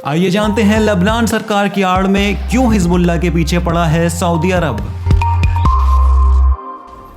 आइए जानते हैं लेबनान सरकार की आड़ में क्यों हिजबुल्लाह के पीछे पड़ा है सऊदी अरब।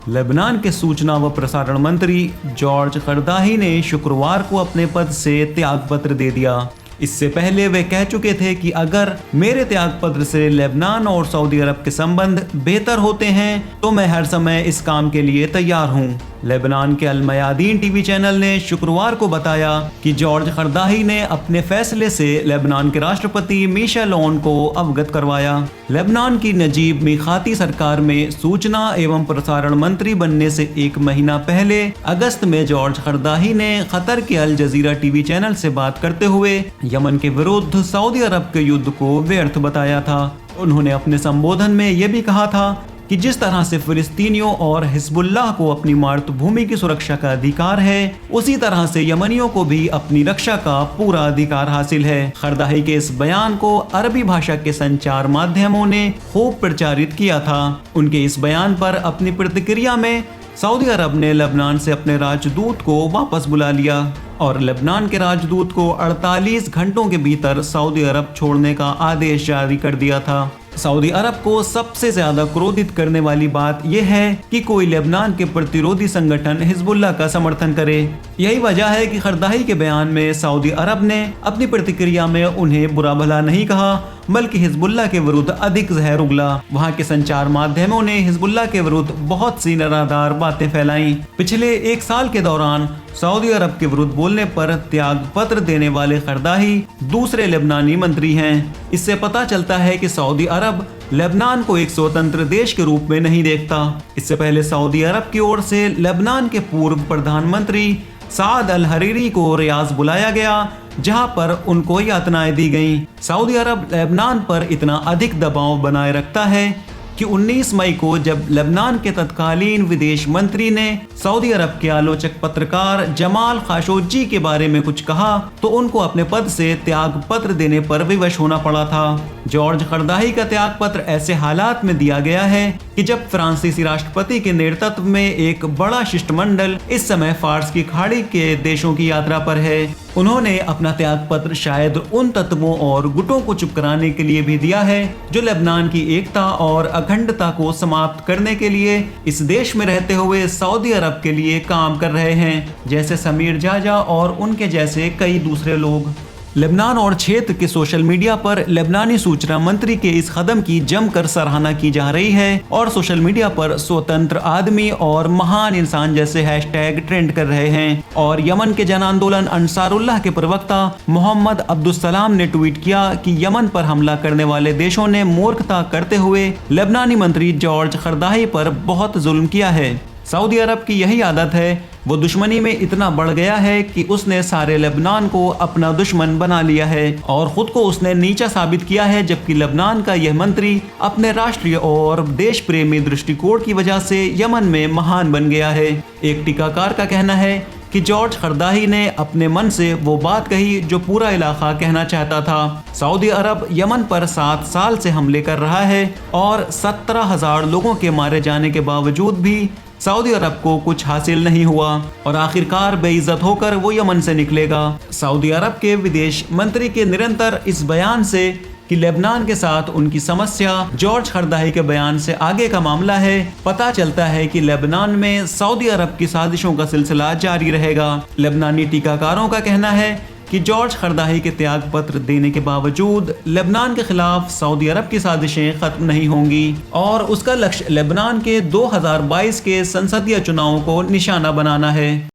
लेबनान के सूचना व प्रसारण मंत्री जॉर्ज करदाही ने शुक्रवार को अपने पद से त्यागपत्र दे दिया। इससे पहले वे कह चुके थे कि अगर मेरे त्यागपत्र से लेबनान और सऊदी अरब के संबंध बेहतर होते हैं तो मैं हर समय इस काम के लिए तैयार हूं। लेबनान के अल मयादीन टीवी चैनल ने शुक्रवार को बताया कि जॉर्ज करदाही ने अपने फैसले से लेबनान के राष्ट्रपति मिशेल ओन को अवगत करवाया। लेबनान की नजीब मीकाती सरकार में सूचना एवं प्रसारण मंत्री बनने से एक महीना पहले अगस्त में जॉर्ज करदाही ने कतर के अल जजीरा टीवी चैनल से बात करते हुए यमन के विरुद्ध सऊदी अरब के युद्ध को व्यर्थ बताया था। उन्होंने अपने संबोधन में यह भी कहा था कि जिस तरह से फिलिस्तीनियों और हिजबुल्लाह को अपनी मातृभूमि की सुरक्षा का अधिकार है, उसी तरह से यमनियों को भी अपनी रक्षा का पूरा अधिकार हासिल है। करदाही के इस बयान को अरबी भाषा के संचार माध्यमों ने खूब प्रचारित किया था। उनके इस बयान पर अपनी प्रतिक्रिया में सऊदी अरब ने लेबनान से अपने राजदूत को वापस बुला लिया और लेबनान के राजदूत को 48 घंटों के भीतर सऊदी अरब छोड़ने का आदेश जारी कर दिया था। सऊदी अरब को सबसे ज्यादा क्रोधित करने वाली बात यह है कि कोई लेबनान के प्रतिरोधी संगठन हिजबुल्लाह का समर्थन करे। यही वजह है कि करदाही के बयान में सऊदी अरब ने अपनी प्रतिक्रिया में उन्हें बुरा भला नहीं कहा, बल्कि हिजबुल्लाह के विरुद्ध अधिक जहर उगला। वहां के संचार माध्यमों ने हिजबुल्लाह के विरुद्ध बहुत सी निराधार बातें फैलाई। पिछले एक साल के दौरान सऊदी अरब के विरुद्ध बोलने पर त्यागपत्र देने वाले करदाही दूसरे लेबनानी मंत्री हैं। इससे पता चलता है कि सऊदी अरब लेबनान को एक स्वतंत्र देश के रूप में नहीं देखता। इससे पहले सऊदी अरब की ओर से लेबनान के पूर्व प्रधानमंत्री साद अल हरीरी को रियाज बुलाया गया, जहां पर उनको यातनाएं दी गईं। सऊदी अरब लेबनान पर इतना अधिक दबाव बनाए रखता है कि 19 मई को जब लेबनान के तत्कालीन विदेश मंत्री ने सऊदी अरब के आलोचक पत्रकार जमाल खाशोगी के बारे में कुछ कहा तो उनको अपने पद से त्यागपत्र देने पर विवश होना पड़ा था। जॉर्ज करदाही का त्यागपत्र ऐसे हालात में दिया गया है कि जब फ्रांसीसी राष्ट्रपति के नेतृत्व में एक बड़ा शिष्टमंडल इस समय फारस की खाड़ी के देशों की यात्रा पर है। उन्होंने अपना त्यागपत्र शायद उन तत्वों और गुटों को चुप कराने के लिए भी दिया है जो लेबनान की एकता और अखंडता को समाप्त करने के लिए इस देश में रहते हुए सऊदी अरब के लिए काम कर रहे हैं, जैसे समीर जाजा और उनके जैसे कई दूसरे लोग। लेबनान और क्षेत्र के सोशल मीडिया पर लेबनानी सूचना मंत्री के इस कदम की जमकर सराहना की जा रही है और सोशल मीडिया पर स्वतंत्र आदमी और महान इंसान जैसे हैशटैग ट्रेंड कर रहे हैं। और यमन के जन आंदोलन अंसारुल्लाह के प्रवक्ता मोहम्मद अब्दुस्सलाम ने ट्वीट किया कि यमन पर हमला करने वाले देशों ने मूर्खता करते हुए लेबनानी मंत्री जॉर्ज करदाही पर बहुत जुल्म किया है। सऊदी अरब की यही आदत है, वो दुश्मनी में इतना बढ़ गया है कि उसने सारे लेबनान को अपना दुश्मन बना लिया है और खुद को उसने नीचा साबित किया है, जबकि लेबनान का यह मंत्री अपने राष्ट्रीय और देश प्रेमी दृष्टिकोण की वजह से यमन में महान बन गया है। एक टीकाकार का कहना है कि जॉर्ज करदाही ने अपने मन से वो बात कही जो पूरा इलाका कहना चाहता था। सऊदी अरब यमन पर 7 साल से हमले कर रहा है और 17,000 लोगों के मारे जाने के बावजूद भी सऊदी अरब को कुछ हासिल नहीं हुआ और आखिरकार बेइज्जत होकर वो यमन से निकलेगा। सऊदी अरब के विदेश मंत्री के निरंतर इस बयान से कि लेबनान के साथ उनकी समस्या जॉर्ज करदाही के बयान से आगे का मामला है, पता चलता है कि लेबनान में सऊदी अरब की साजिशों का सिलसिला जारी रहेगा। लेबनानी टीकाकारों का कहना है कि जॉर्ज करदाही के त्यागपत्र देने के बावजूद लेबनान के खिलाफ सऊदी अरब की साजिशें खत्म नहीं होंगी और उसका लक्ष्य लेबनान के 2022 के संसदीय चुनावों को निशाना बनाना है।